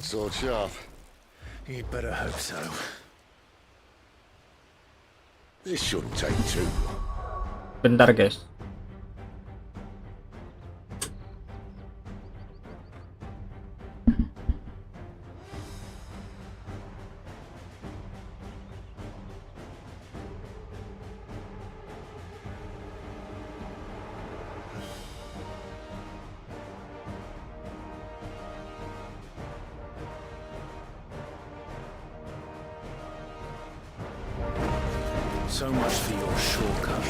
Sword sharp. You'd better hope so. This shouldn't take too long. Bentar guys. So much for your shortcut.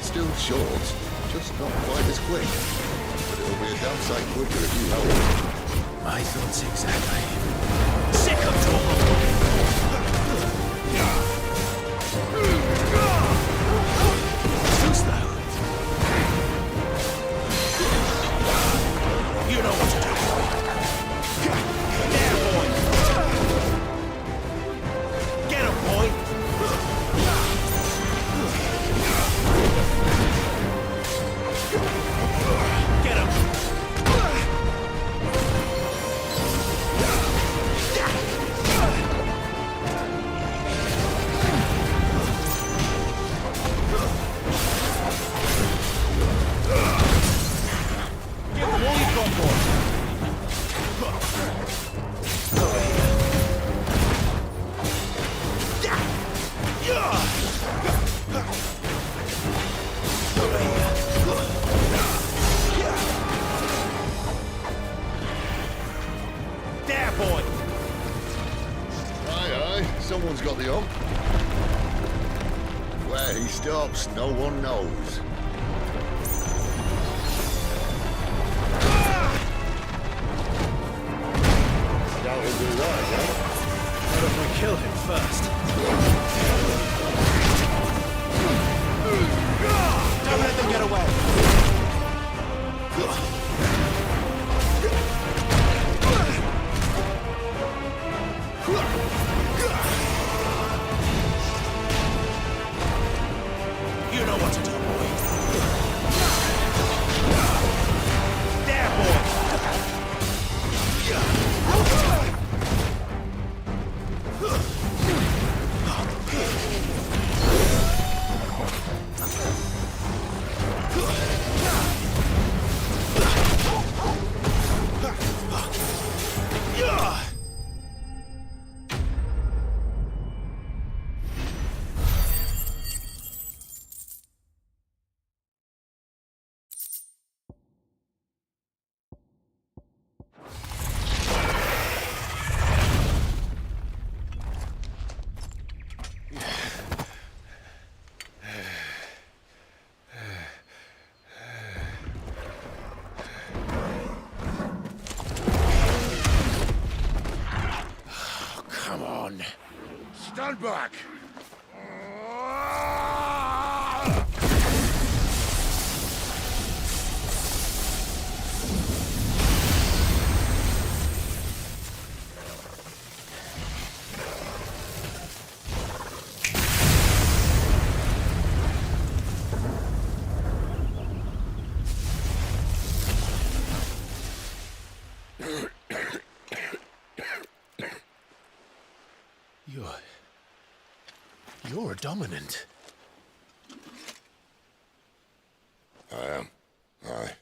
Still short, just not quite as quick. But it'll be a damn sight quicker if you help. My thoughts exactly. Sick of talk! Who's that? You know what to do. There, boy! Get him, boy! Get him! Give him all you've got, boy! Over here. Over here. There, boy! Aye, aye, someone's got the hump. Where he stops, no one knows. I doubt he'll do that again. What if we kill him first? Don't let them get away! You know what to do, boy. There, come on. Stand back! You're a dominant. I am. Aye.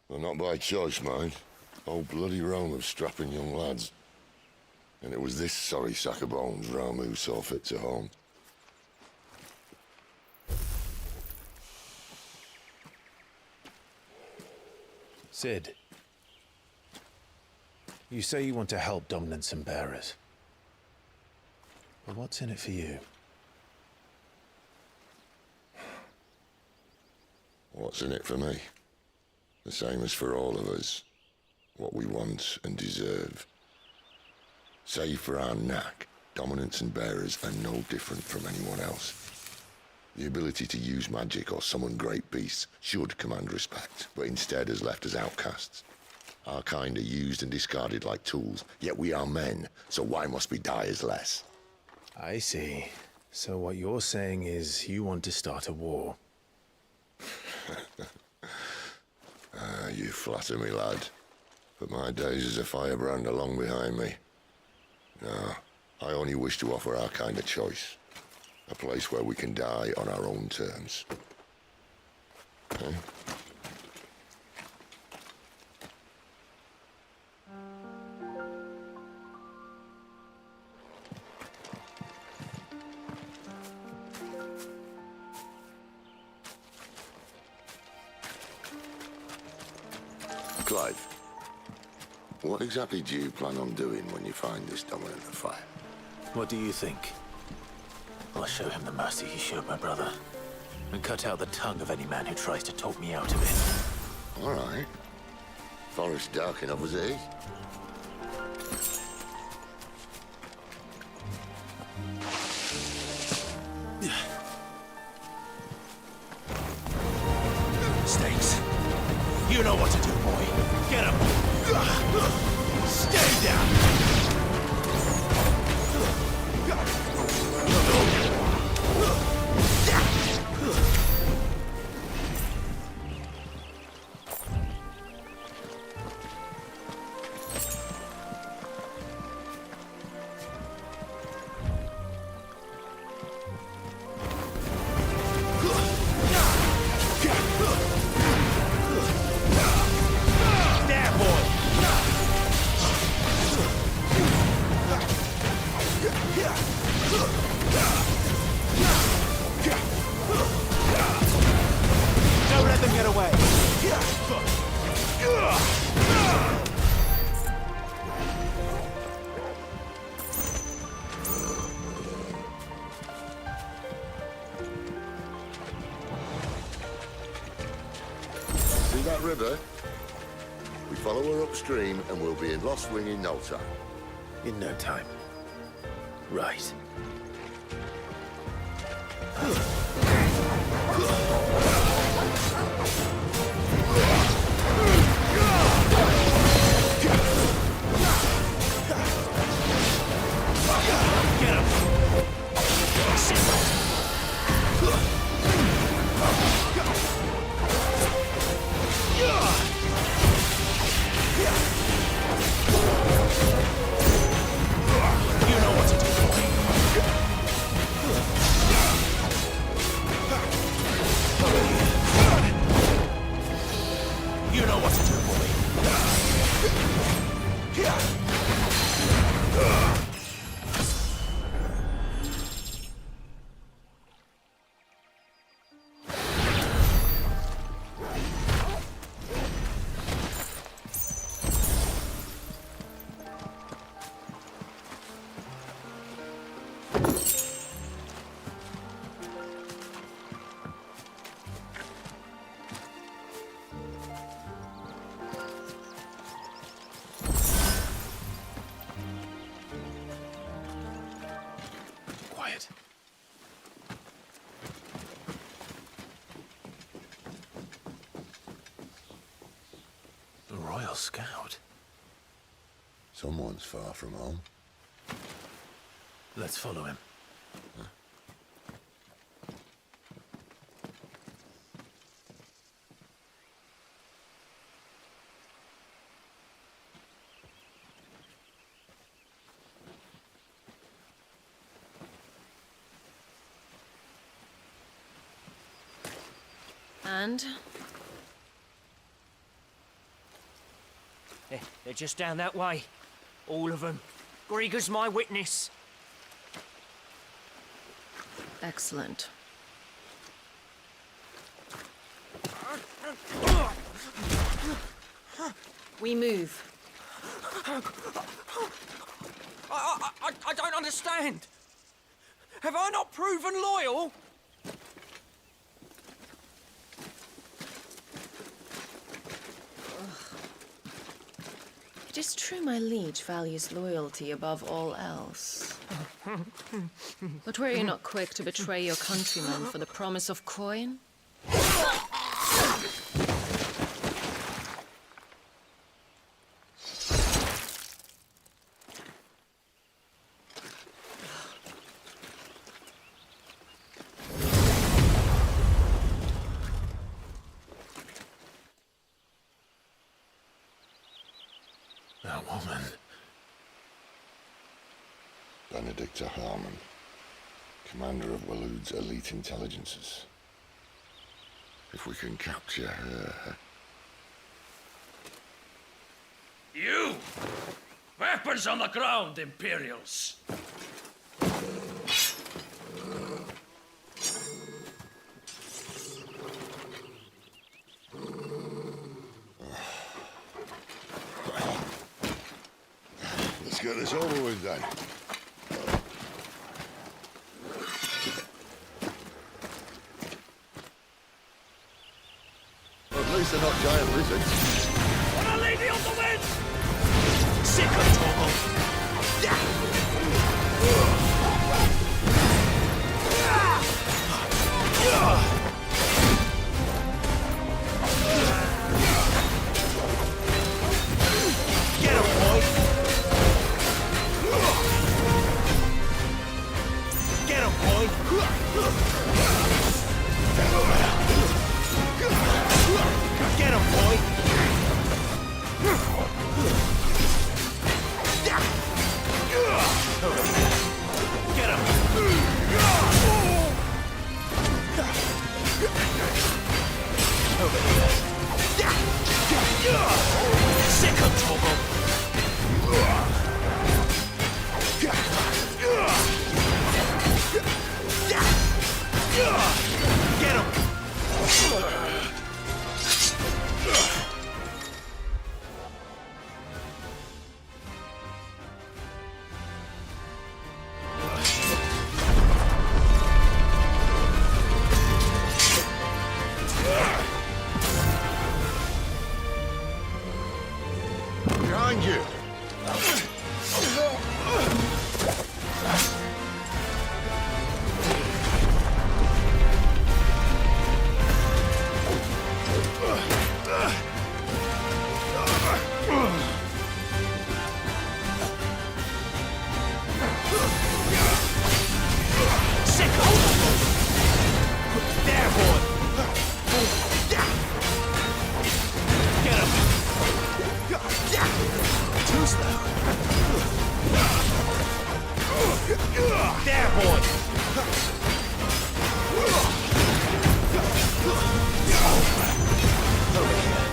Well, not by choice, mind. Whole bloody realm of strapping young lads. And it was this sorry sack of bones Ramu saw fit to home. Sid. You say you want to help dominants and bearers. But what's in it for you? What's in it for me? The same as for all of us. What we want and deserve. Save for our knack, dominants and bearers are no different from anyone else. The ability to use magic or summon great beasts should command respect, but instead has left us outcasts. Our kind are used and discarded like tools, yet we are men, so why must we die as less? I see. So what you're saying is you want to start a war. You flatter me, lad. But my days as a firebrand are long behind me. No, I only wish to offer our kind a choice. A place where we can die on our own terms. Huh? Clive, what exactly do you plan on doing when you find this dominant of fire? What do you think? I'll show him the mercy he showed my brother, and cut out the tongue of any man who tries to talk me out of it. All right. Forest dark enough as it is. Stakes. You know what to do, boy. Get him. Stay down. Don't let them get away. See that river? We follow her upstream and we'll be in Lost Wing in no time. In no time. Right. Get him! You know what to do, boy. You know what to do, boy. Quiet. The Royal Scout. Someone's far from home. Let's follow him. understand. They're just down that way. All of them. Grieger's my witness. Excellent. We move. I don't understand. Have I not proven loyal? It is true my liege values loyalty above all else. But were you not quick to betray your countrymen for the promise of coin? That woman. Benedicta Harmon, commander of Waloed's elite intelligences. If we can capture her... You! Weapons on the ground, Imperials! Let's get this over with then. Well, at least they're not giant lizards. What a lady on the wind! Sick of Torgal. Get him, boy! Get him, boy! Get him, boy! Get him! Over here. Sick of trouble. Get him! Behind you! Sick of there, boy! Get him! Too slow. There, boy! Over here.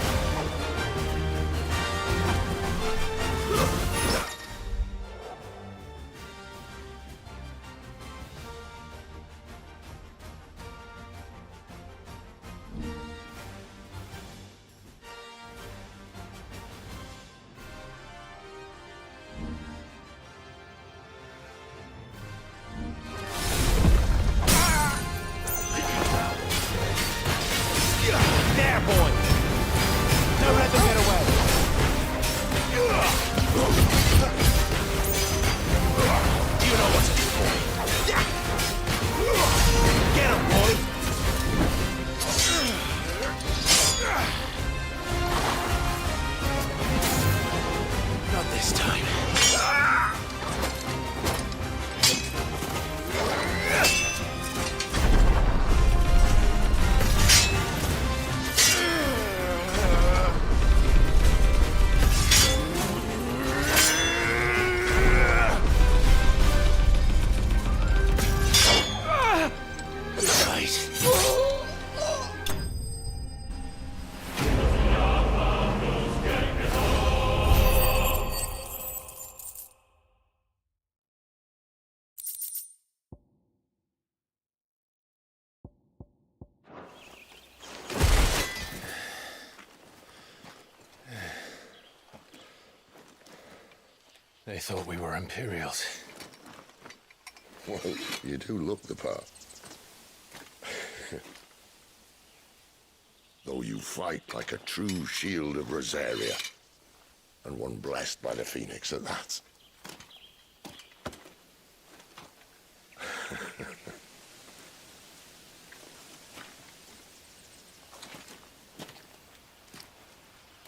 There, boy! Don't let them get away! You know what to do, boy! Get him, boy! Not this time. They thought we were Imperials. Well, you do look the part. Though you fight like a true shield of Rosaria. And one blessed by the Phoenix at that.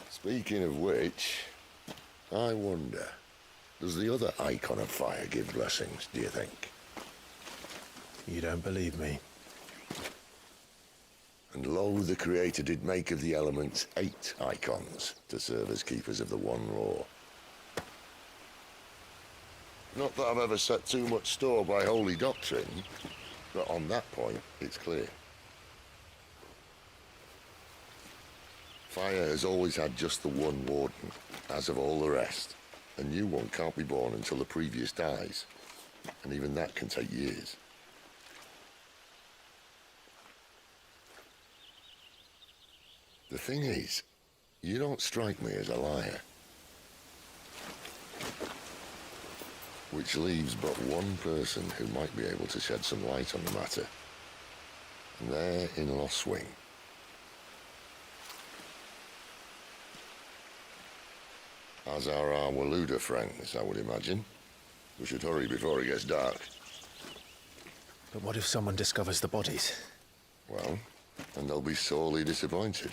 Speaking of which, I wonder, does the other icon of fire give blessings, do you think? You don't believe me? And lo, the Creator did make of the elements 8 icons to serve as keepers of the one law. Not that I've ever set too much store by holy doctrine, but on that point, it's clear. Fire has always had just the one warden, as of all the rest. A new one can't be born until the previous dies, and even that can take years. The thing is, you don't strike me as a liar. Which leaves but one person who might be able to shed some light on the matter. And they're in Lost Swing. As are our Waluda friends, I would imagine. We should hurry before it gets dark. But what if someone discovers the bodies? Well, and they'll be sorely disappointed.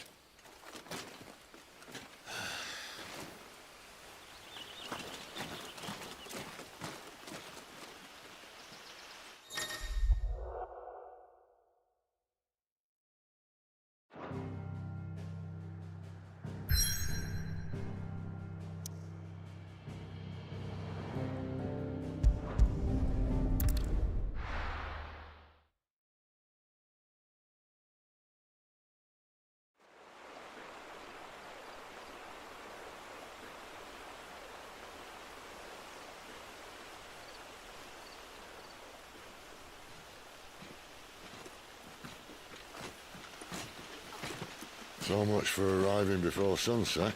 So much for arriving before sunset.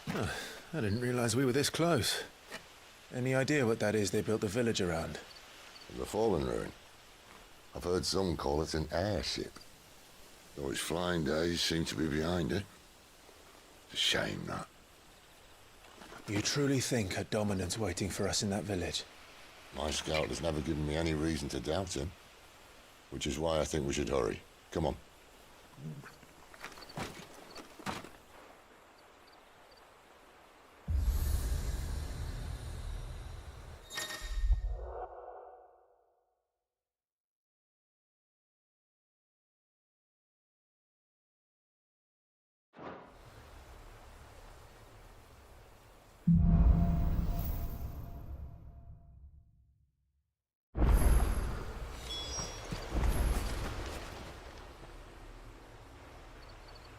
I didn't realize we were this close. Any idea what that is they built the village around? The fallen ruin. I've heard some call it an airship. Though its flying days seem to be behind it. It's a shame, that. You truly think a dominant's waiting for us in that village? My scout has never given me any reason to doubt him. Which is why I think we should hurry. Come on.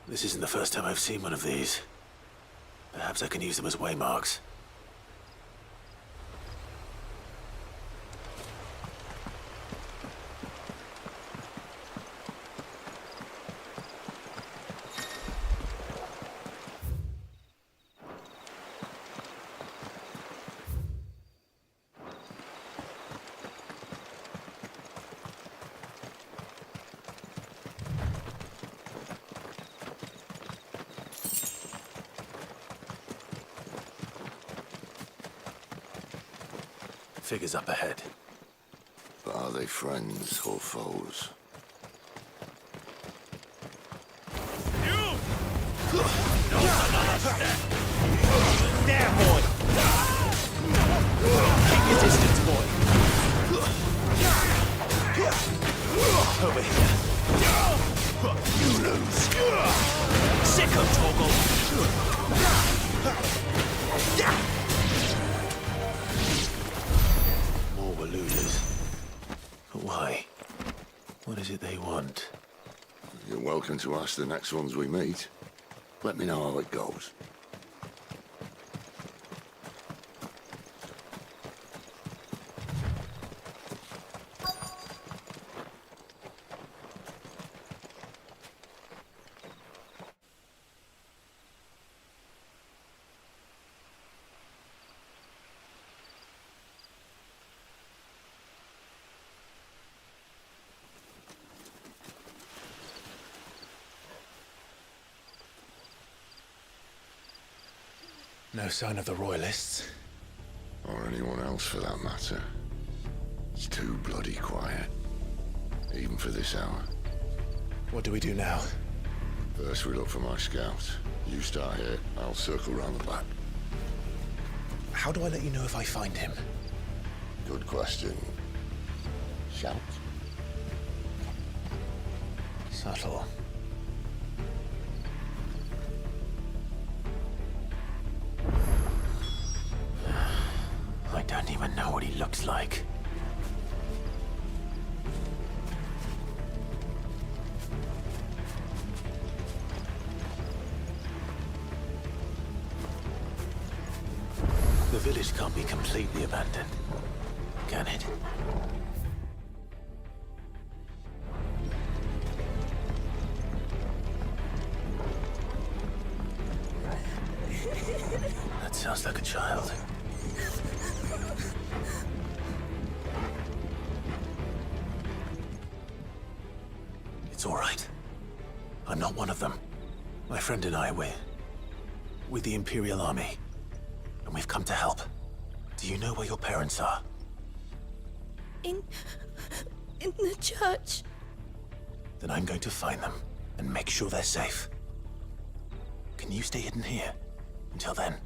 This isn't the first time I've seen one of these. Perhaps I can use them as waymarks. Figures up ahead. But are they friends or foes? You! Not another step! There, boy! Keep your distance, boy! Over here. You lose. Sicko, Toggle! More Waludas. But why? What is it they want? You're welcome to ask the next ones we meet. Let me know how it goes. No sign of the Royalists. Or anyone else for that matter. It's too bloody quiet. Even for this hour. What do we do now? First we look for my scout. You start here, I'll circle round the back. How do I let you know if I find him? Good question. Shout? Subtle. I don't even know what he looks like. The village can't be completely abandoned, can it? That sounds like a child. It's all right. I'm not one of them. My friend and I, we're with the Imperial Army. And we've come to help. Do you know where your parents are? In the church. Then I'm going to find them and make sure they're safe. Can you stay hidden here until then?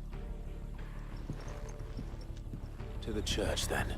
To the church, then.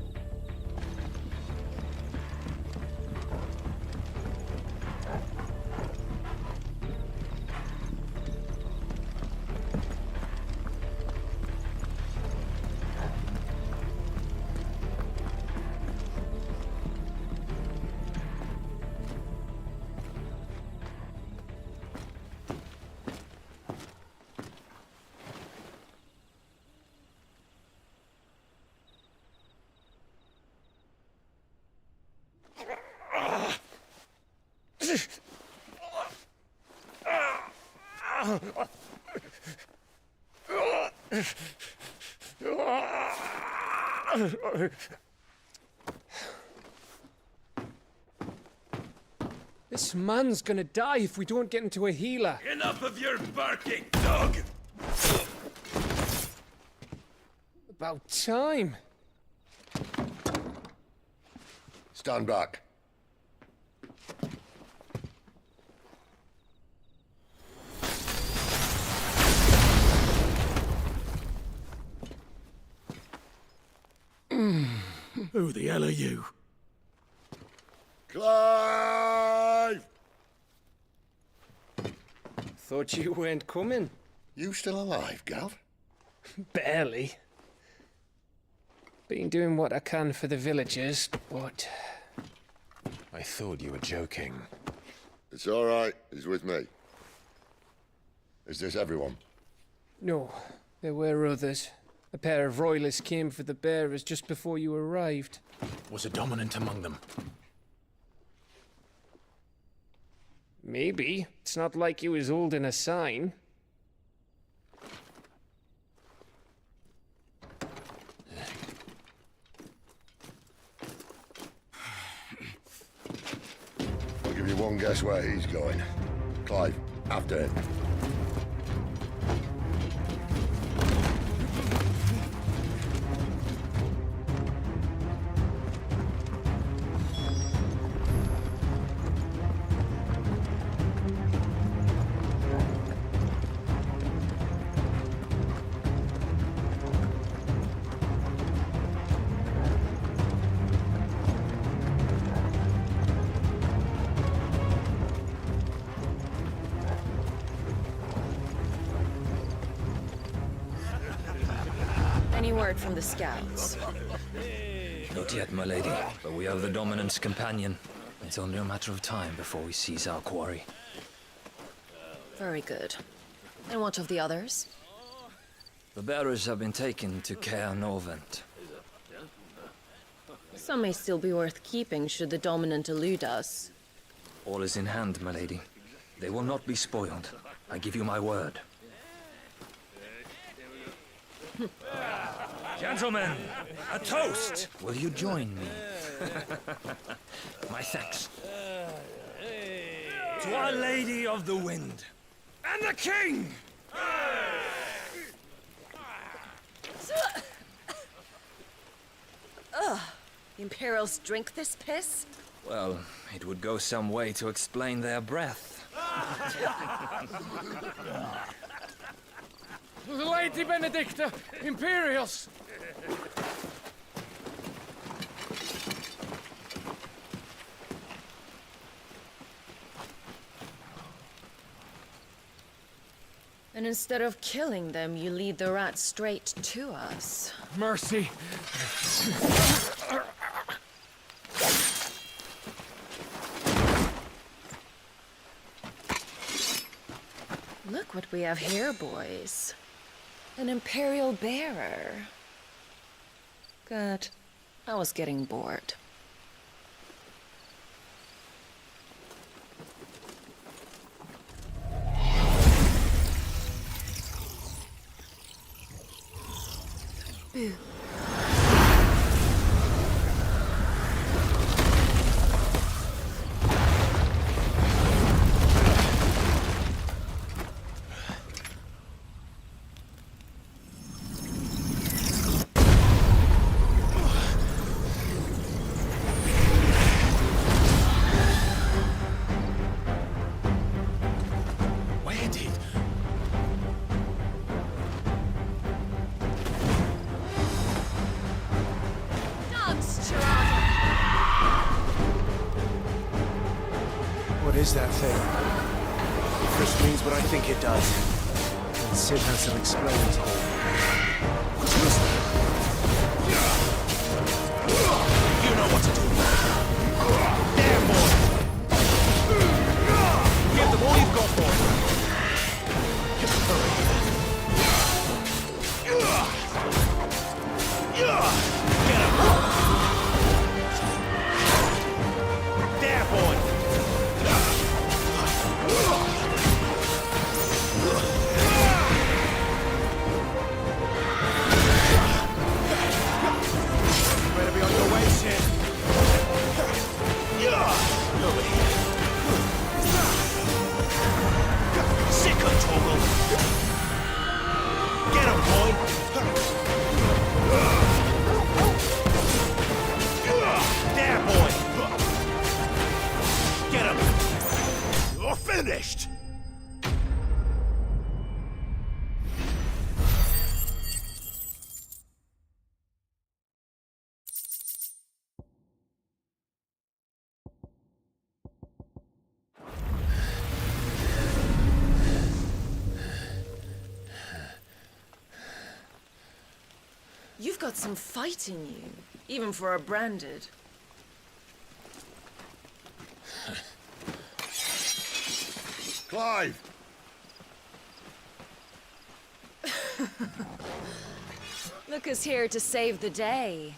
This man's gonna die if we don't get into a healer. Enough of your barking, dog! About time. Stand back. Who the hell are you? Clive! Thought you weren't coming. You still alive, Gav? Barely. Been doing what I can for the villagers, but... I thought you were joking. It's all right. He's with me. Is this everyone? No, there were others. A pair of royalists came for the bearers just before you arrived. Was a dominant among them? Maybe. It's not like he was holding a sign. I'll give you one guess where he's going. Clive, after him. Any word from the scouts? Not yet, my lady, but we have the Dominant's companion. It's only a matter of time before we seize our quarry. Very good. And what of the others? The bearers have been taken to Caer Novent. Some may still be worth keeping should the Dominant elude us. All is in hand, my lady. They will not be spoiled. I give you my word. Gentlemen, a toast! Will you join me? My thanks. To Our Lady of the Wind. And the King! Imperials drink this piss? Well, it would go some way to explain their breath. Lady Benedicta! Imperials! And instead of killing them, you lead the rats straight to us. Mercy! Look what we have here, boys. An Imperial bearer. Good. I was getting bored. Boo. Where did... What is that thing? If this means what I think it does, then Sid has some explaining to do. You know what to do. There, boy! Give them all you've got, boy! Get him! There, boy! Better be on your way, Sid. Sick of Toggle! Get him, boy! There, boy! Get him! You're finished! You've got some fight in you, even for a branded. Clive! Look who's here to save the day.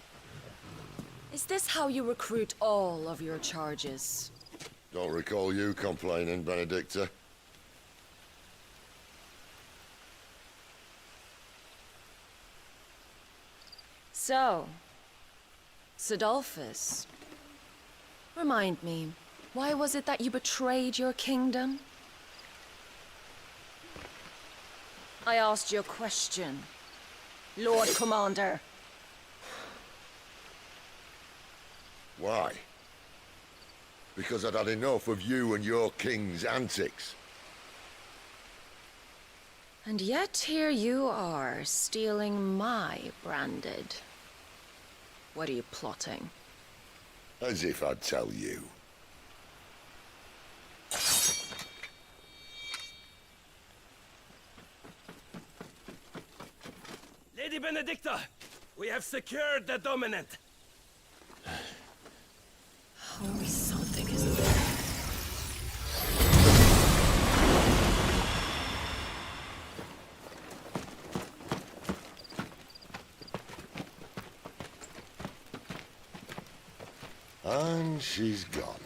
Is this how you recruit all of your charges? Don't recall you complaining, Benedicta. So, Sidolphus, remind me, why was it that you betrayed your kingdom? I asked you a question, Lord Commander. Why? Because I'd had enough of you and your king's antics. And yet here you are, stealing my branded. What are you plotting? As if I'd tell you. Lady Benedicta, we have secured the dominant. Oh, something is there. And she's gone.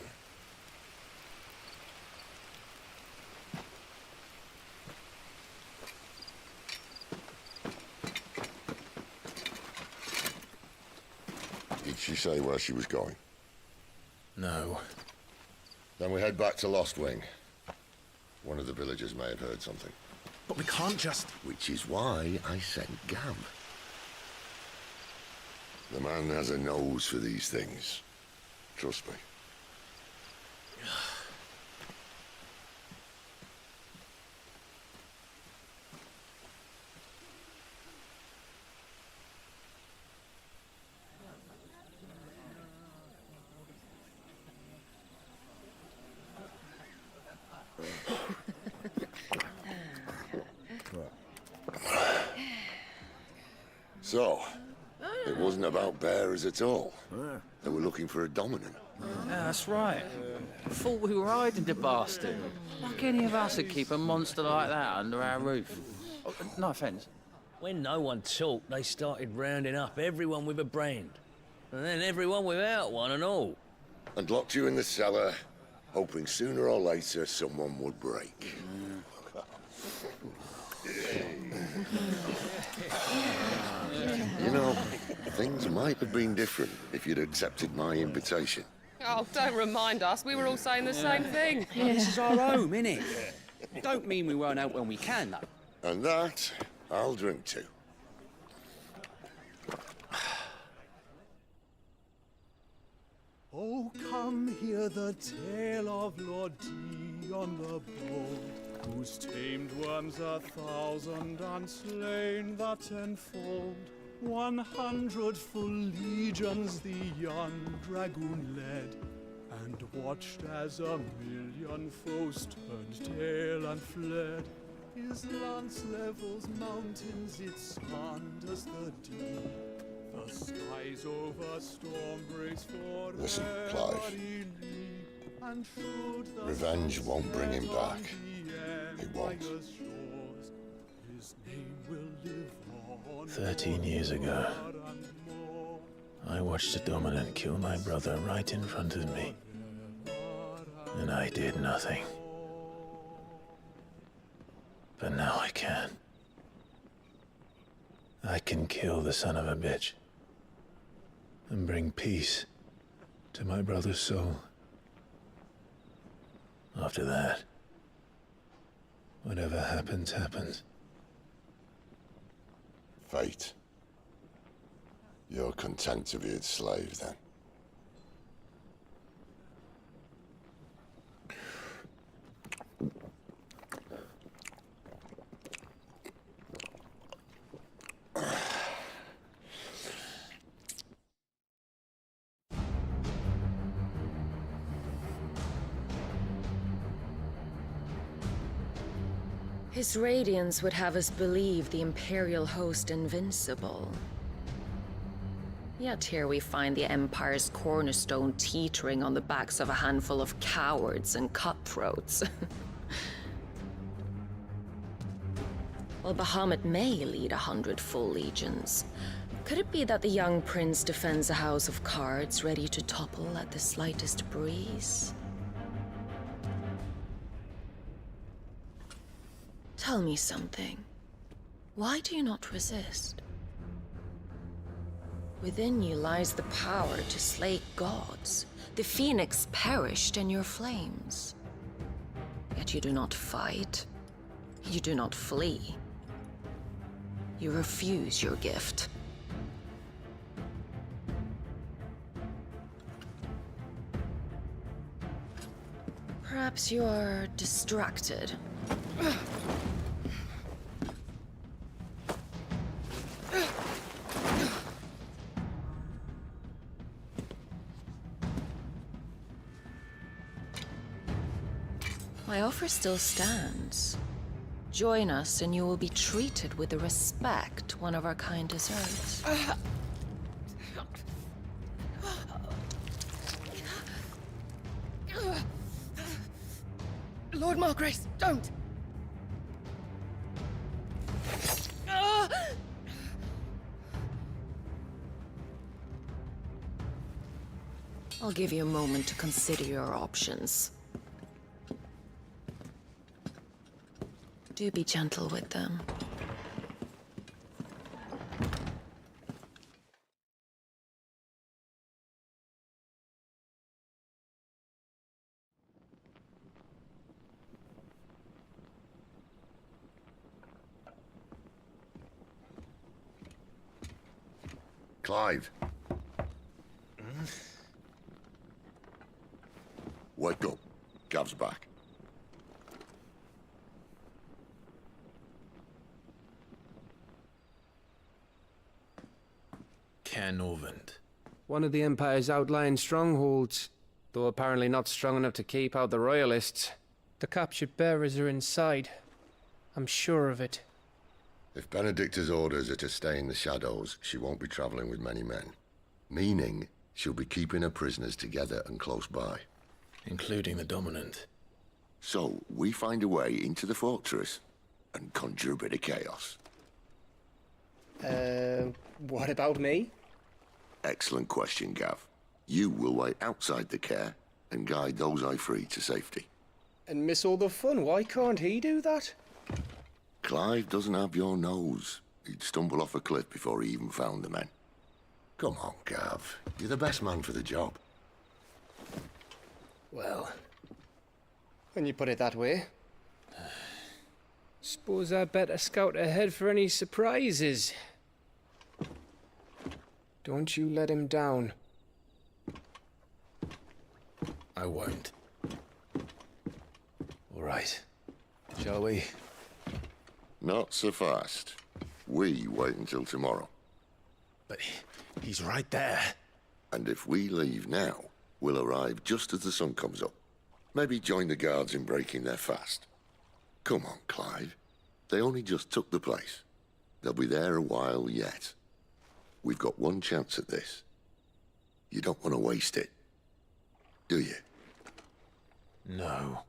Did she say where she was going? No. Then we head back to Lost Wing. One of the villagers may have heard something. But we can't just... Which is why I sent Gam. The man has a nose for these things. Trust me. So, it wasn't about bearers at all. They were looking for a dominant. Yeah, that's right. Thought we were hiding the bastard. Like any of us would keep a monster like that under our roof. Oh, no offence. When no one talked, they started rounding up everyone with a brand. And then everyone without one and all. And locked you in the cellar, hoping sooner or later someone would break. You know, things might have been different if you'd accepted my invitation. Oh, don't remind us. We were all saying the same thing. This is our home, innit? Don't mean we won't out when we can, though. And that, I'll drink to. Oh, come hear the tale of Lord Dion the Bold, whose tamed worms 1,000 and slain the tenfold. 100 full legions the young dragoon led, and watched as 1,000,000 foes turned tail and fled. His lance levels mountains, it slanders the deep. The skies over storm breaks for Listen, Clive. Revenge won't bring him back. It won't. 13 years ago, I watched a dominant kill my brother right in front of me. And I did nothing. But now I can. I can kill the son of a bitch and bring peace to my brother's soul. After that, whatever happens, happens. Fate. You're content to be its slave, then? His radiance would have us believe the Imperial host invincible. Yet here we find the Empire's cornerstone teetering on the backs of a handful of cowards and cutthroats. While Bahamut may lead 100 full legions, could it be that the young prince defends a house of cards ready to topple at the slightest breeze? Tell me something. Why do you not resist? Within you lies the power to slay gods. The phoenix perished in your flames. Yet you do not fight. You do not flee. You refuse your gift. Perhaps you are distracted. My offer still stands. Join us and you will be treated with the respect one of our kind deserves. Lord Margrace, don't! I'll give you a moment to consider your options. Do be gentle with them. Clive, Wake up. Gav's back. Canorvand. One of the Empire's outlying strongholds, though apparently not strong enough to keep out the Royalists. The captured bearers are inside. I'm sure of it. If Benedicta's orders are to stay in the shadows, she won't be traveling with many men. Meaning, she'll be keeping her prisoners together and close by. Including the Dominant. So, we find a way into the fortress and conjure a bit of chaos. What about me? Excellent question, Gav. You will wait outside the care and guide those I free to safety. And miss all the fun. Why can't he do that? Clive doesn't have your nose. He'd stumble off a cliff before he even found the men. Come on, Gav. You're the best man for the job. Well, when you put it that way. Suppose I better scout ahead for any surprises. Don't you let him down. I won't. All right. Shall we? Not so fast. We wait until tomorrow. But he's right there. And if we leave now, we'll arrive just as the sun comes up. Maybe join the guards in breaking their fast. Come on, Clive. They only just took the place. They'll be there a while yet. We've got one chance at this. You don't want to waste it, do you? No.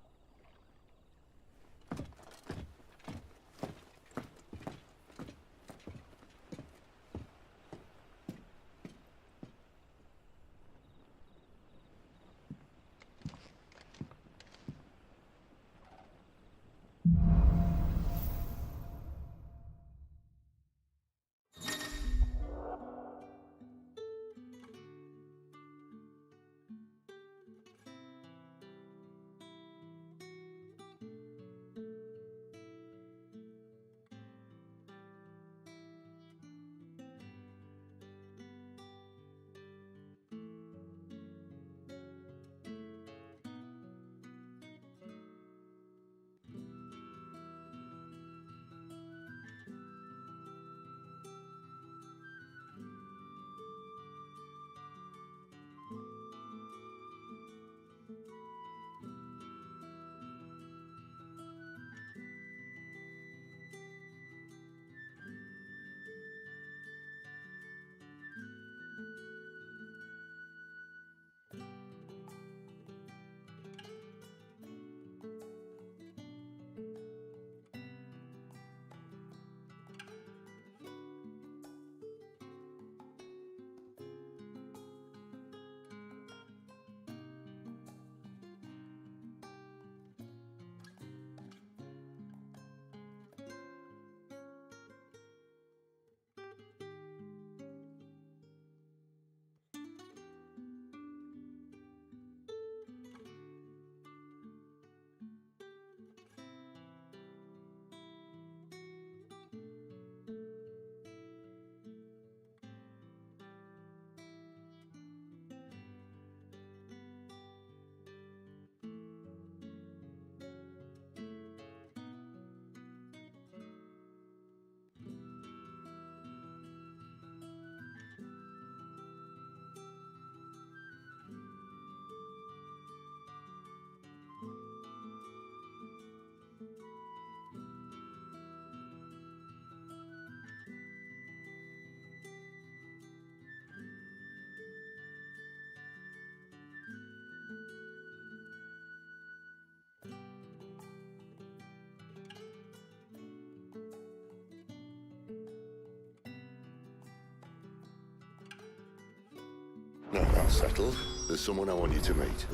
Now that's settled. There's someone I want you to meet.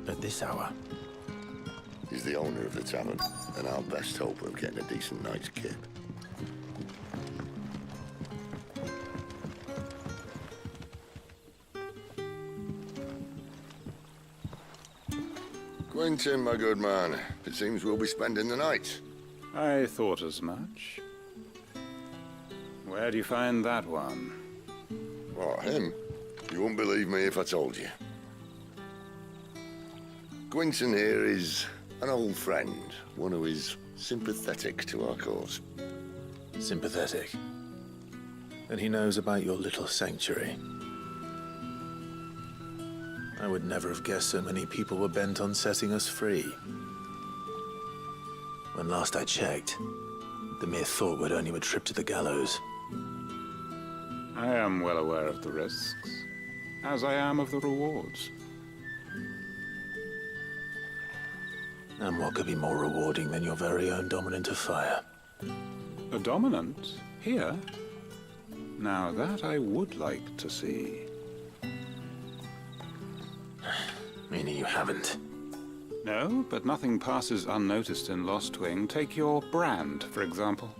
At this hour? He's the owner of the tavern, and our best hope of getting a decent night's kip. Quentin, my good man. It seems we'll be spending the night. I thought as much. Where do you find that one? What, him? You wouldn't believe me if I told you. Gwynson here is an old friend, one who is sympathetic to our cause. Sympathetic. And he knows about your little sanctuary. I would never have guessed so many people were bent on setting us free. When last I checked, the mere thought would earn you a trip to the gallows. I am well aware of the risks, as I am of the rewards. And what could be more rewarding than your very own dominant of fire? A dominant? Here? Now that I would like to see. Meaning you haven't? No, but nothing passes unnoticed in Lost Wing. Take your brand, for example.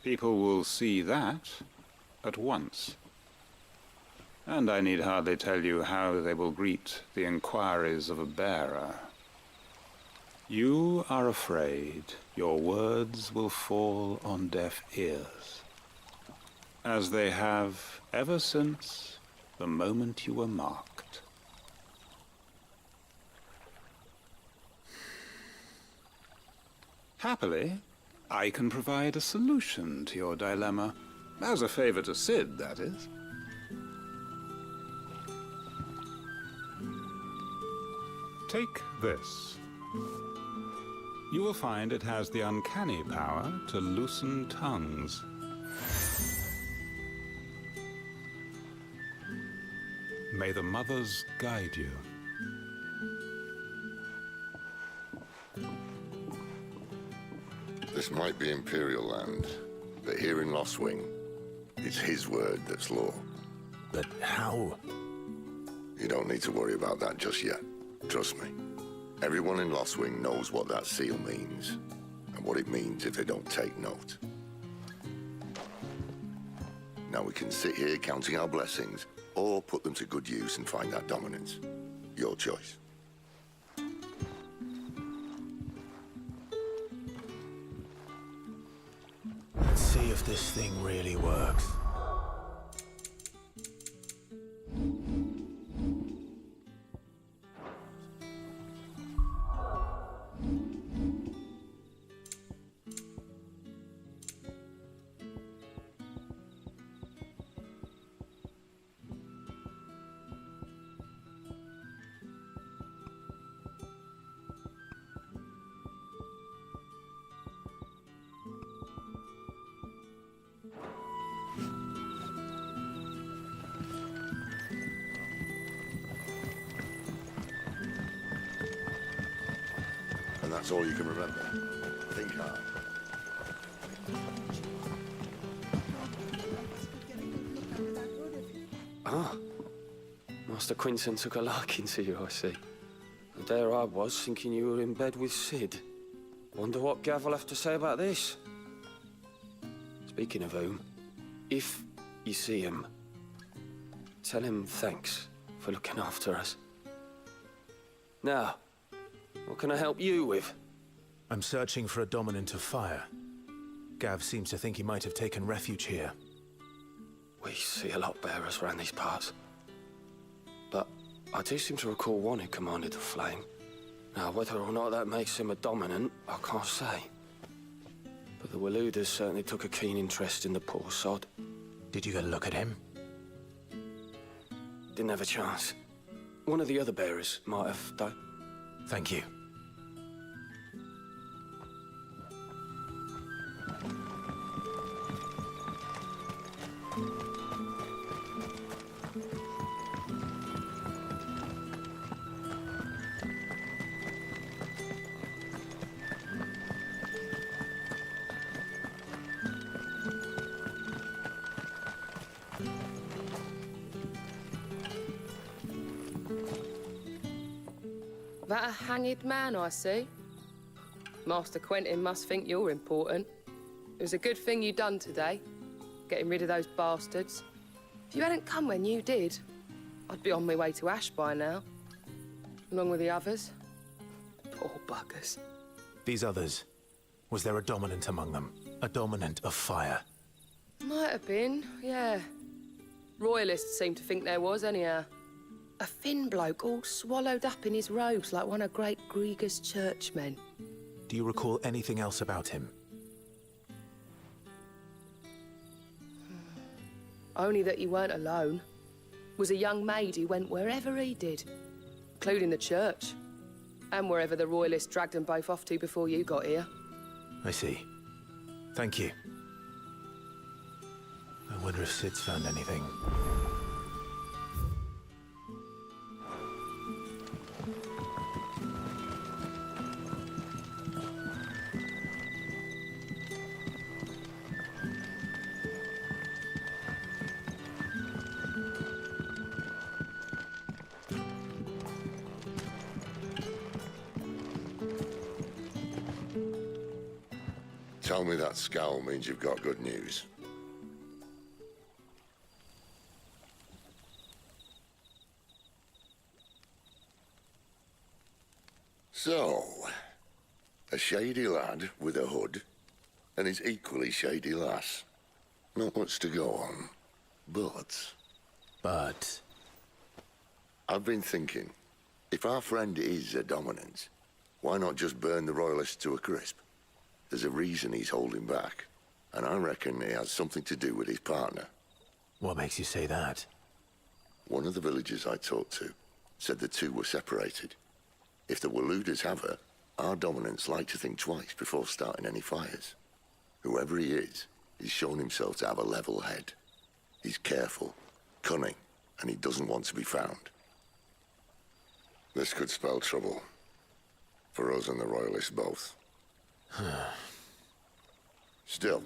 People will see that at once. And I need hardly tell you how they will greet the inquiries of a bearer. You are afraid your words will fall on deaf ears, as they have ever since the moment you were marked. Happily, I can provide a solution to your dilemma, as a favor to Sid, that is. Take this. You will find it has the uncanny power to loosen tongues. May the mothers guide you. This might be Imperial land, but here in Lost Wing, it's his word that's law. But how? You don't need to worry about that just yet. Trust me. Everyone in Lost Wing knows what that seal means, and what it means if they don't take note. Now we can sit here counting our blessings, or put them to good use and find that dominance. Your choice. Let's see if this thing really works. And that's all you can remember. Think hard. Ah. Master Quinton took a liking to you, I see. And there I was, thinking you were in bed with Sid. Wonder what Gav will have to say about this. Speaking of whom, if you see him, tell him thanks for looking after us. Now, what can I help you with? I'm searching for a dominant of fire. Gav seems to think he might have taken refuge here. We see a lot bearers around these parts. But I do seem to recall one who commanded the flame. Now, whether or not that makes him a dominant, I can't say. But the Waluders certainly took a keen interest in the poor sod. Did you get a look at him? Didn't have a chance. One of the other bearers might have, though. Thank you. That a hanged man I see? Master Quentin must think you're important. It was a good thing you done today, getting rid of those bastards. If you hadn't come when you did, I'd be on my way to Ash by now, along with the others. Poor buggers. These others, Was there a dominant among them? A dominant of fire? Might have been, yeah. Royalists seem to think there was, anyhow. A thin bloke all swallowed up in his robes like one of Great Grieger's churchmen. Do you recall anything else about him? Only that he weren't alone. Was a young maid who went wherever he did, including the church, and wherever the Royalists dragged them both off to before you got here. I see. Thank you. I wonder if Sid's found anything. Tell me that scowl means you've got good news. So, a shady lad with a hood, and his equally shady lass. Not much to go on, but... I've been thinking, if our friend is a dominant, why not just burn the Royalists to a crisp? There's a reason he's holding back, and I reckon it has something to do with his partner. What makes you say that? One of the villagers I talked to said the two were separated. If the Waluders have her, our dominants like to think twice before starting any fires. Whoever he is, he's shown himself to have a level head. He's careful, cunning, and he doesn't want to be found. This could spell trouble. For us and the Royalists both. Still,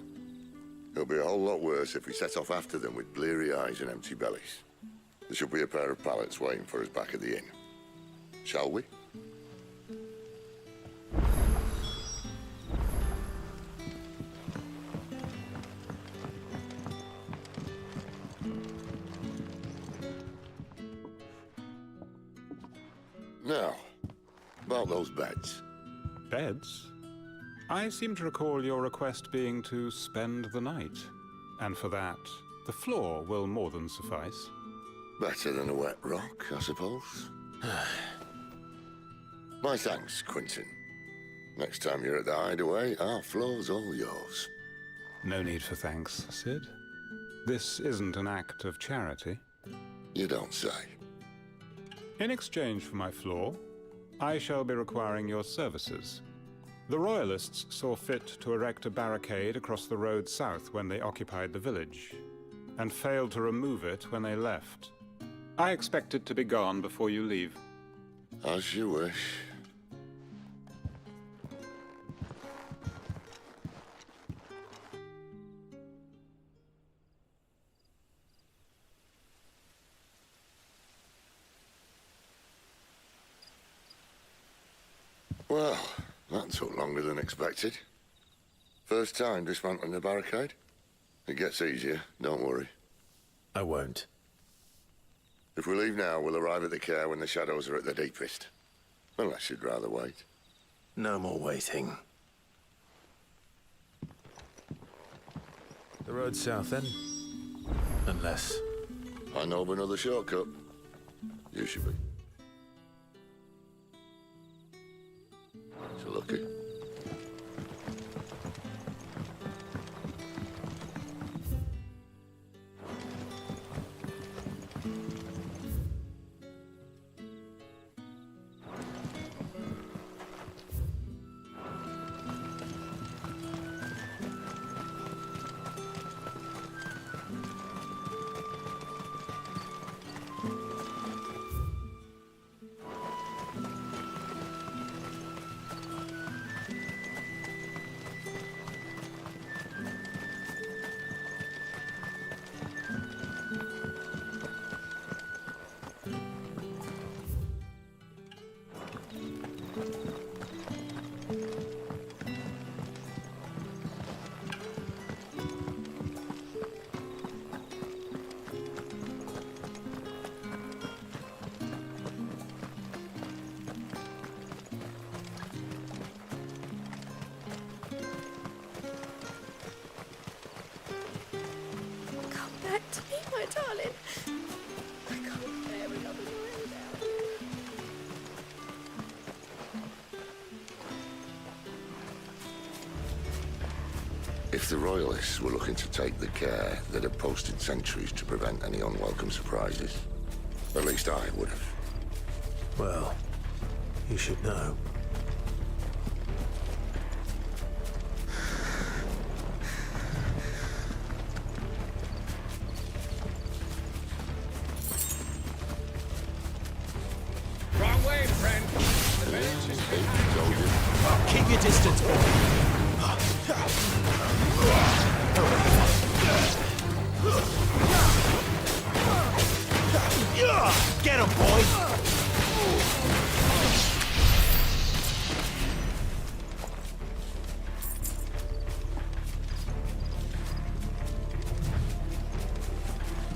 it'll be a whole lot worse if we set off after them with bleary eyes and empty bellies. There should be a pair of pallets waiting for us back at the inn. Shall we? Now, about those beds. Beds? I seem to recall your request being to spend the night. And for that, the floor will more than suffice. Better than a wet rock, I suppose. My thanks, Quentin. Next time you're at the hideaway, our floor's all yours. No need for thanks, Sid. This isn't an act of charity. You don't say. In exchange for my floor, I shall be requiring your services. The Royalists saw fit to erect a barricade across the road south when they occupied the village, and failed to remove it when they left. I expect it to be gone before you leave. As you wish. Well, that took longer than expected. First time dismantling the barricade? It gets easier, don't worry. I won't. If we leave now, we'll arrive at the care when the shadows are at their deepest. Unless you'd rather wait. No more waiting. The road south, then? Unless... I know of another shortcut. You should be. So lucky. darling. I can't bear another day without you. If the Royalists were looking to take the care, they'd have posted sentries to prevent any unwelcome surprises. At least I would have. Well, you should know. Wrong way, friend. The village is behind you. Keep your distance, boy. Get him, boy!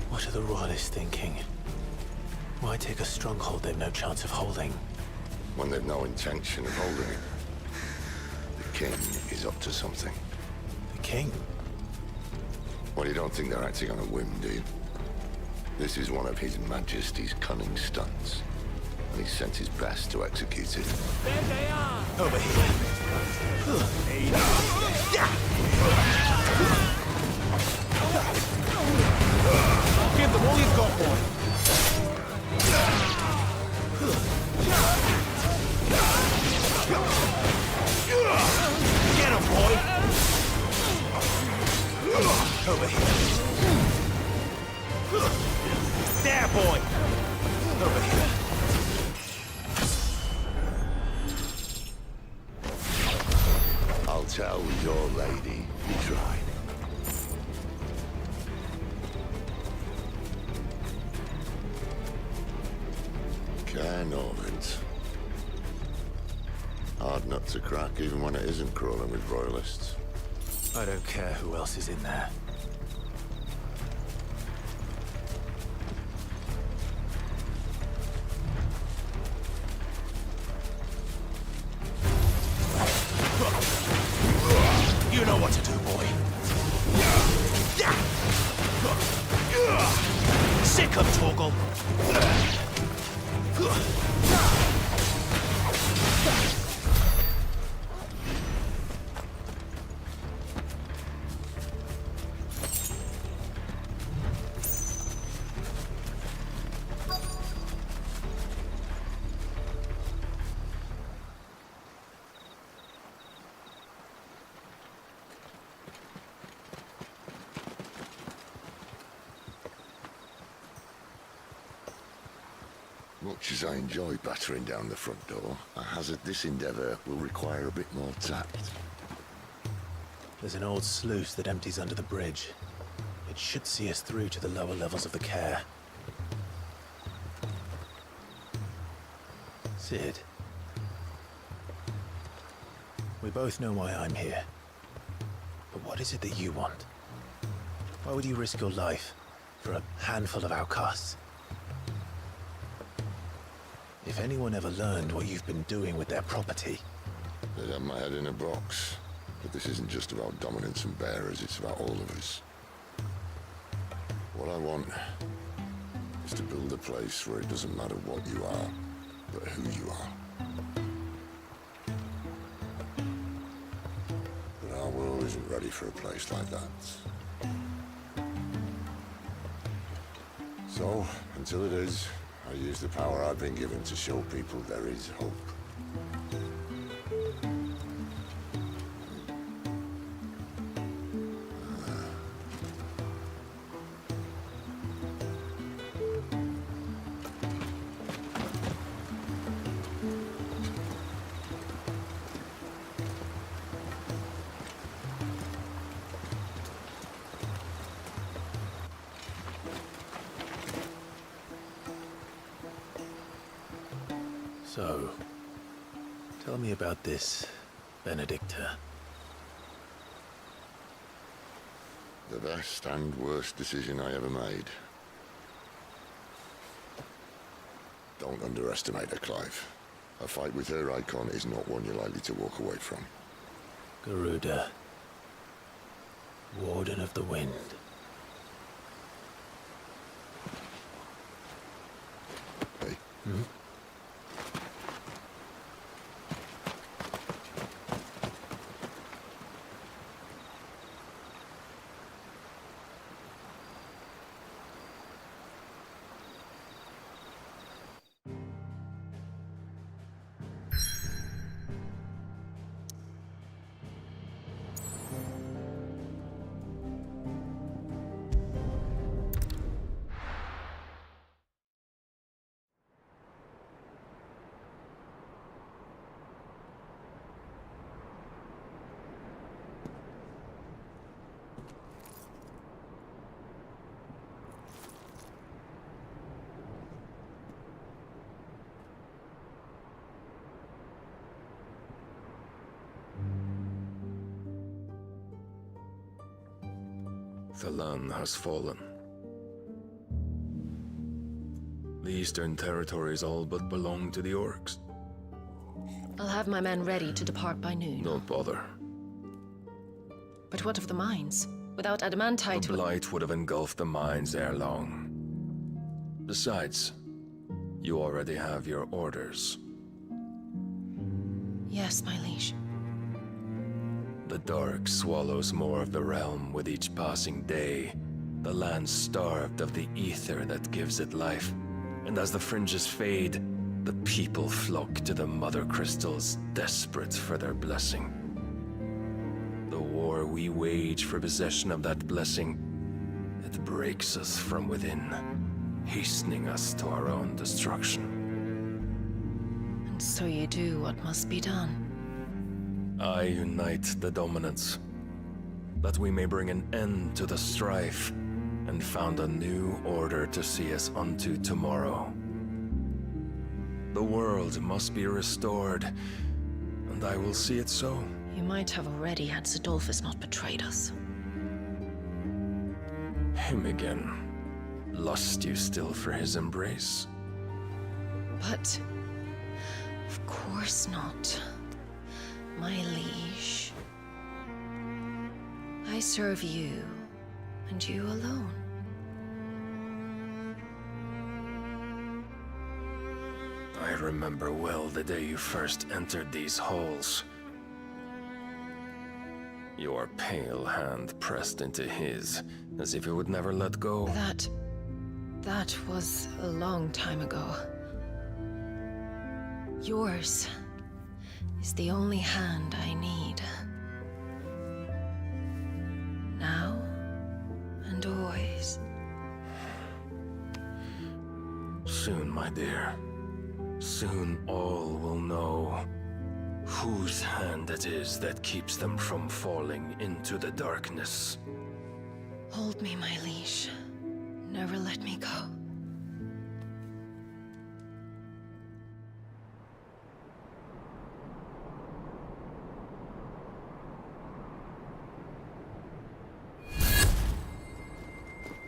What are the Royalists thinking? Why take a stronghold they've no chance of holding? When they've no intention of holding it. The king is up to something. The king? Well, you don't think they're acting on a whim, do you? This is one of His Majesty's cunning stunts, and he's sent his best to execute it. There they are! Over here. Give them all you've got, boy. Get him, boy. Over here. There, boy. Over here. I'll tell your lady you tried. Can't of it. Hard nut to crack, even when it isn't crawling with Royalists. I don't care who else is in there. You know what to do, boy. Sick of Torgal. Much as I enjoy battering down the front door, I hazard this endeavour will require a bit more tact. There's an old sluice that empties under the bridge. It should see us through to the lower levels of the care. Sid. We both know why I'm here. But what is it that you want? Why would you risk your life for a handful of outcasts? If anyone ever learned what you've been doing with their property... They'd have my head in a box. But this isn't just about dominance and bearers, it's about all of us. What I want is to build a place where it doesn't matter what you are, but who you are. But our world isn't ready for a place like that. So, until it is, I use the power I've been given to show people there is hope. So, tell me about this Benedicta. The best and worst decision I ever made. Don't underestimate her, Clive. A fight with her icon is not one you're likely to walk away from. Garuda. Warden of the Wind. The land has fallen. The Eastern Territories all but belong to the Orcs. I'll have my men ready to depart by noon. Don't bother. But what of the mines? Without adamantite... The blight would have engulfed the mines ere long. Besides, you already have your orders. Yes, my liege. The dark swallows more of the realm with each passing day. The land starved of the ether that gives it life. And as the fringes fade, the people flock to the mother crystals, desperate for their blessing. The war we wage for possession of that blessing, it breaks us from within, hastening us to our own destruction. And so you do what must be done. I unite the dominants, that we may bring an end to the strife, and found a new order to see us unto tomorrow. The world must be restored, and I will see it so. You might have already had Sidolphus not betrayed us. Him again. Lust you still for his embrace? But... of course not. My liege. I serve you, and you alone. I remember well the day you first entered these halls. Your pale hand pressed into his, as if it would never let go. That was a long time ago. Yours is the only hand I need. Now and always. Soon, my dear. Soon all will know whose hand it is that keeps them from falling into the darkness. Hold me, my liege. Never let me go.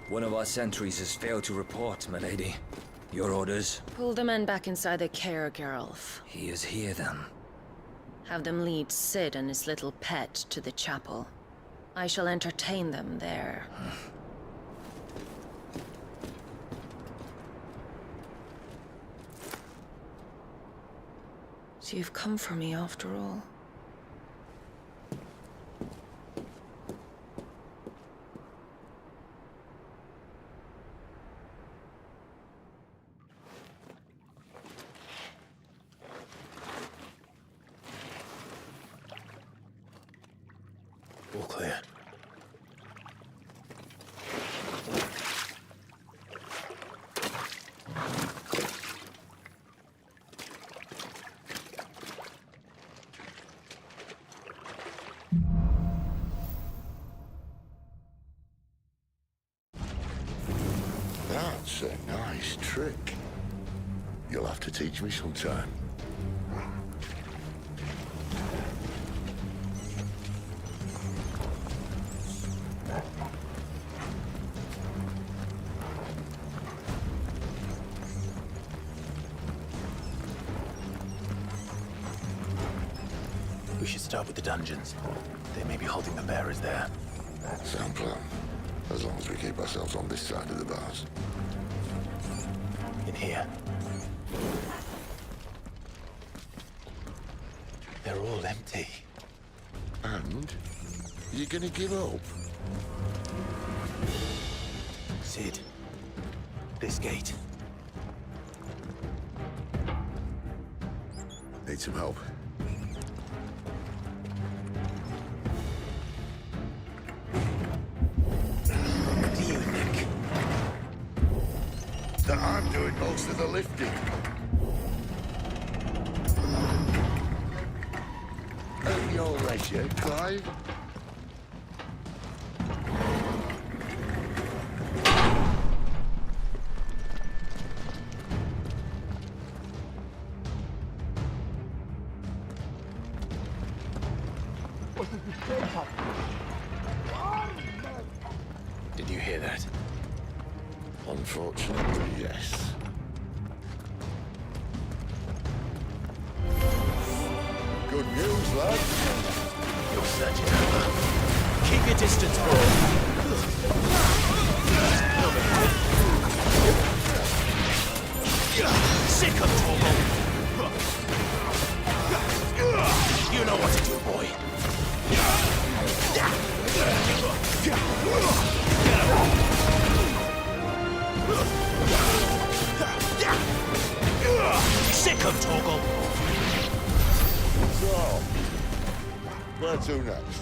One of our sentries has failed to report, my lady. Your orders? Pull the men back inside the care, Geralf. He is here, then. Have them lead Sid and his little pet to the chapel. I shall entertain them there. So you've come for me after all. All clear. That's a nice trick. You'll have to teach me sometime. We should start with the dungeons. They may be holding the bearers there. Sound plan. As long as we keep ourselves on this side of the bars. In here. They're all empty. And? You gonna give up? Sid, this gate. Need some help. What do you think? That I'm doing most of the lifting. At your leisure, Clive. Did you hear that? Unfortunately, yes. Good news, lad. You're searching over. Keep your distance, boy. Sick of Torgal. You know what to do, boy. Sick of Torgal. So, where to next?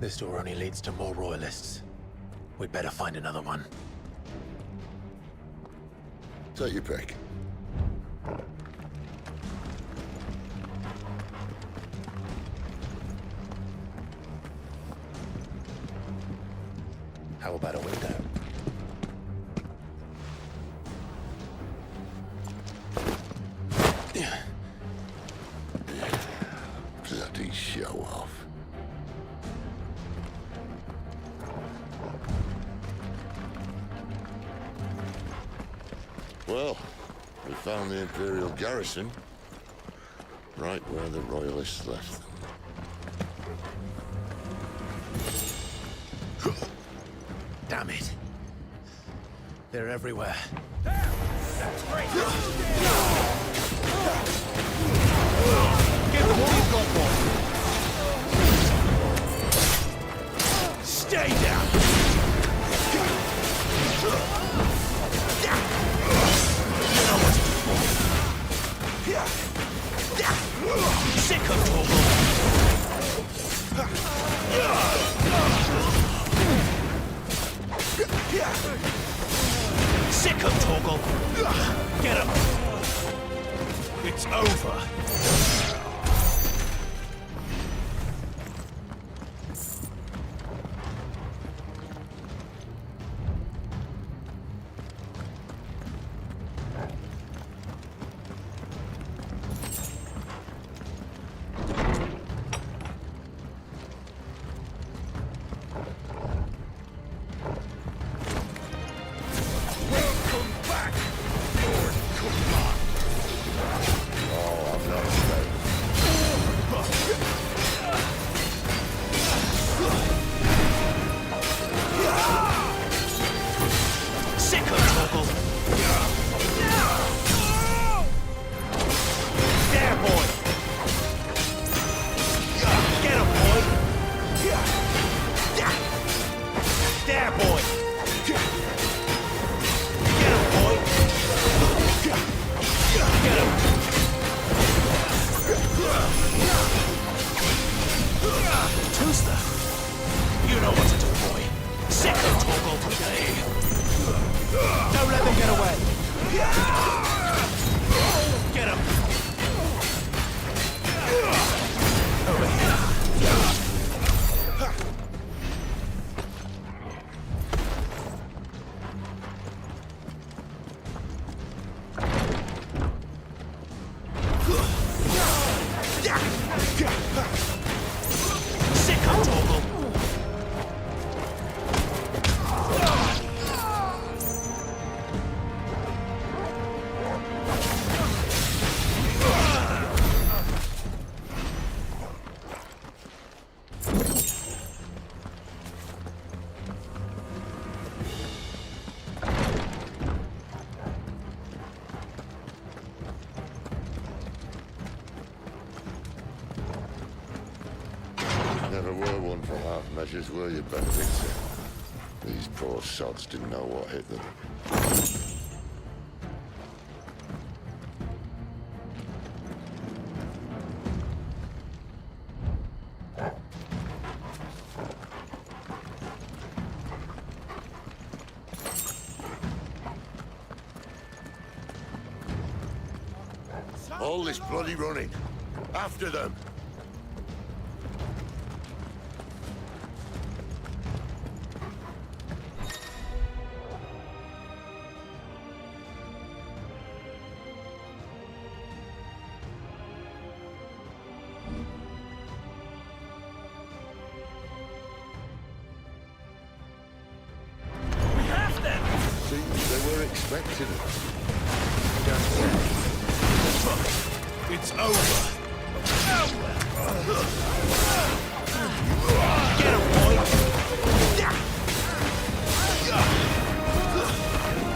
This door only leads to more royalists. We'd better find another one. Take your pick. How about a window? Bloody show off. Well, we found the Imperial garrison, right where the Royalists left them. Damn it. They're everywhere. Give them all you've got, boy. Stay down. Sick of Torgal. Sick of Torgal. Get him. It's over. never were one for half measures, were you, Benedicta? These poor sods didn't know what hit them. All this bloody running. After them. We have them! Seems they were expecting us. It's over! Get him, boy!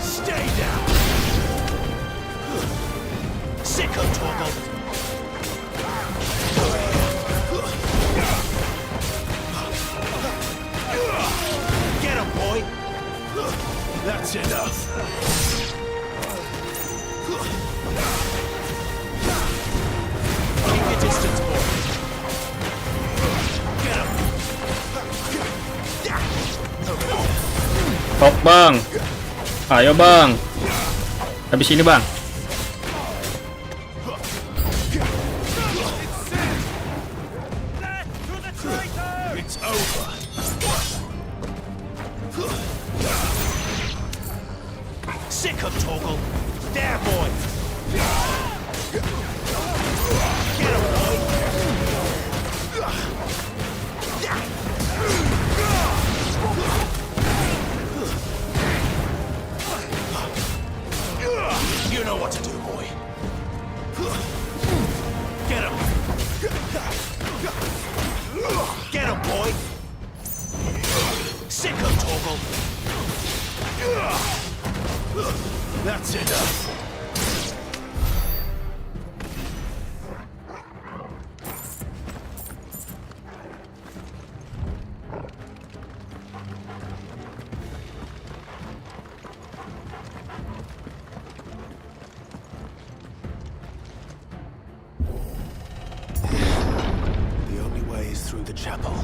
Stay down! Sicko, Torgal! Get him, boy! That's enough! Keep your distance, boy. Get him! ตบบ้างayo bang habis ini bang It's over. Sick of Torgal. There, boy. Get him, boy. You know what to do, boy. Get him. Get him, boy. Sick of Torgal. That's enough. The only way is through the chapel.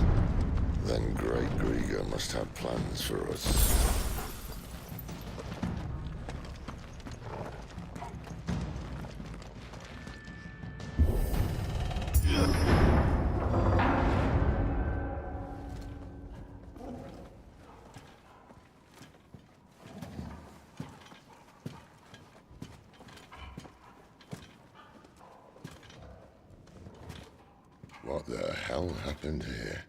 Then Great Grieger must have plans for us. What the hell happened here?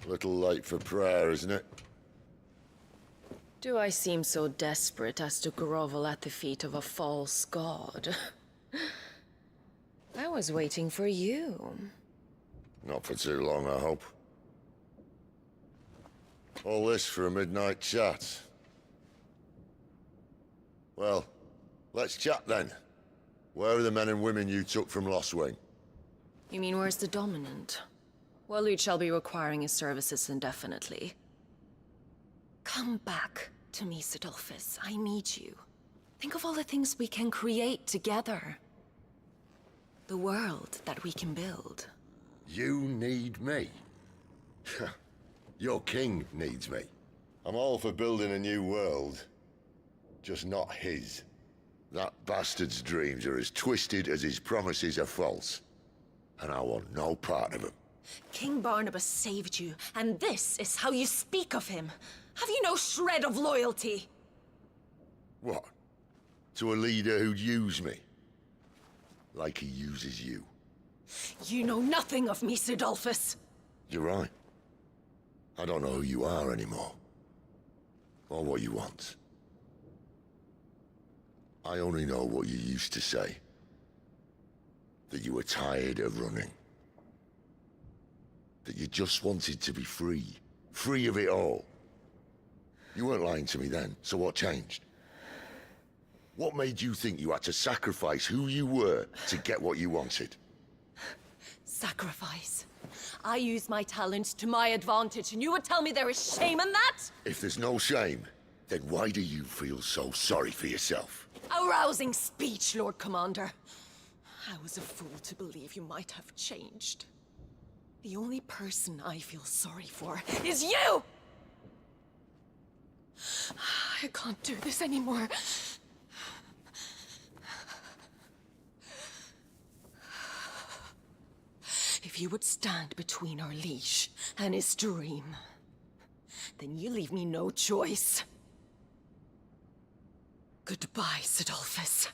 Little late for prayer, isn't it? Do I seem so desperate as to grovel at the feet of a false god? I was waiting for you. Not for too long, I hope. All this for a midnight chat. Well, let's chat then. Where are the men and women you took from Lost Wing? You mean where's the dominant? Waleed shall be requiring his services indefinitely. Come back to me, Sidolphus. I need you. Think of all the things we can create together. The world that we can build. You need me? Your king needs me. I'm all for building a new world. Just not his. That bastard's dreams are as twisted as his promises are false. And I want no part of them. King Barnabas saved you, and this is how you speak of him. Have you no shred of loyalty? What? To a leader who'd use me? Like he uses you. You know nothing of me, Sidolphus. You're right. I don't know who you are anymore. Or what you want. I only know what you used to say. That you were tired of running. That you just wanted to be free. Free of it all. You weren't lying to me then, so what changed? What made you think you had to sacrifice who you were to get what you wanted? Sacrifice. I use my talents to my advantage, and you would tell me there is shame in that? If there's no shame, then why do you feel so sorry for yourself? A rousing speech, Lord Commander. I was a fool to believe you might have changed. The only person I feel sorry for is you! I can't do this anymore. If you would stand between our liege and his dream, then you leave me no choice. Goodbye, Sidolphus.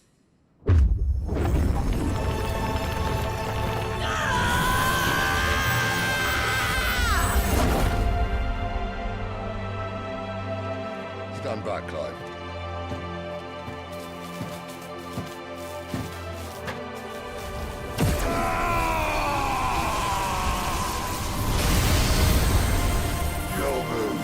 Stand back, Clive. No move.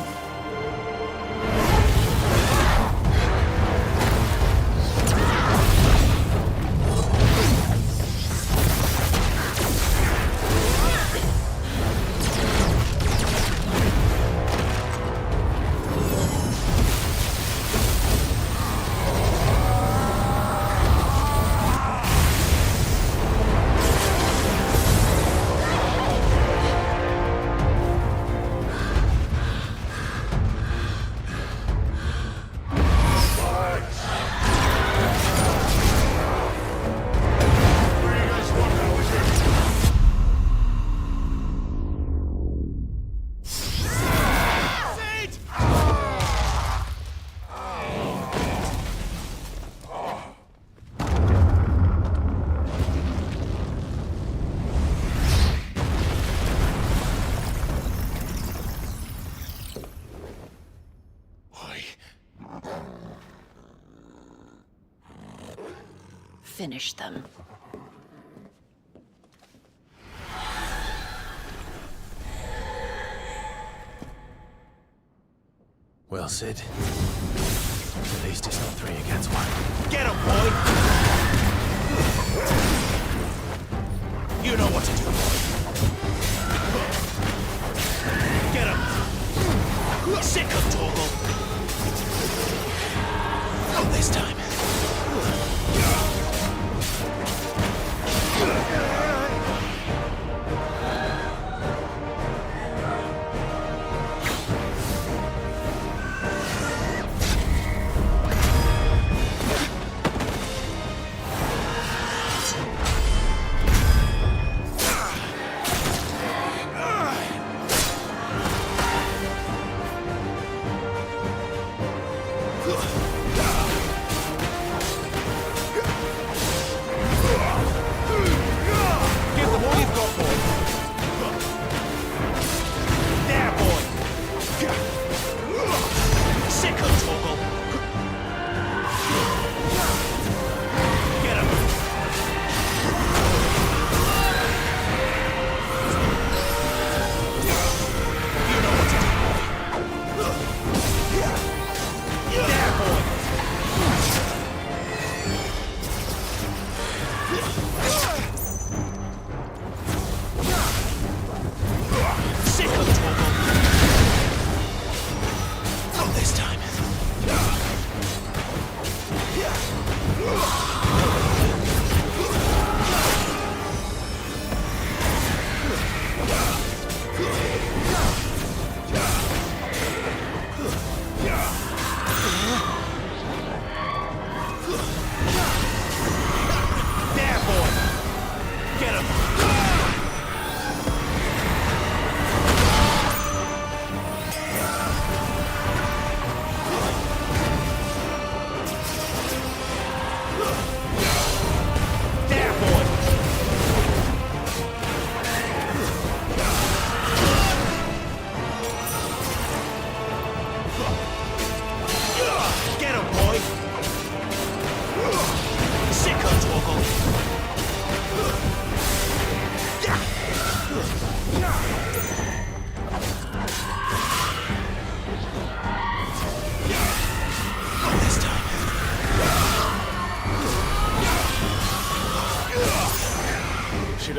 Finish them. Well, Sid. At least it's not 3 against 1. Get him, boy! You know what to do, boy. Get him! Sick of Torgal! Not this time.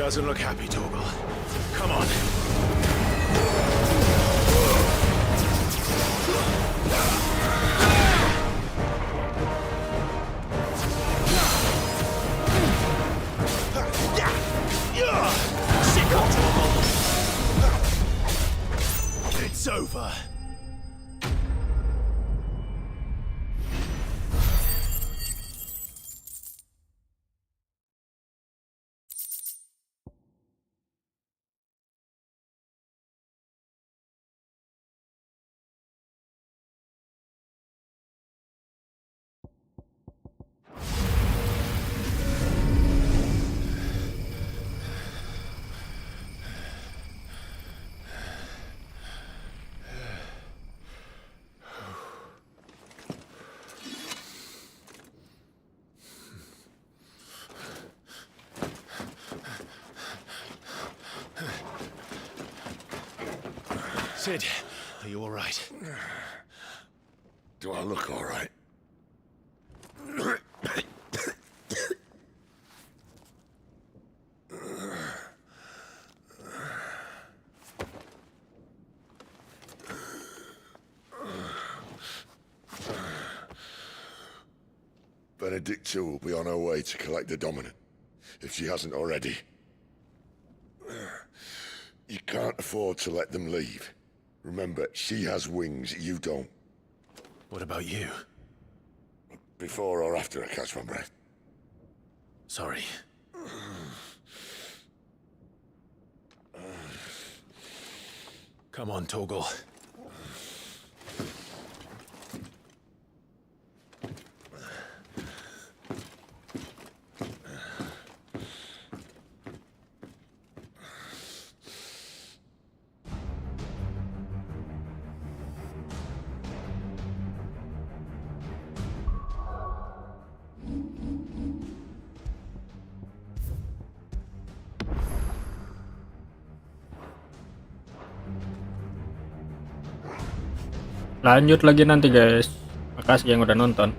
doesn't look happy, Torgal. Come on. It's over. Sid, are you all right? Do I look all right? Benedicta will be on her way to collect the Dominant, if she hasn't already. You can't afford to let them leave. Remember, she has wings, you don't. What about you? Before or after I catch my breath? Sorry. Come on, Torgal. Lanjut lagi nanti guys. Makasih yang udah nonton.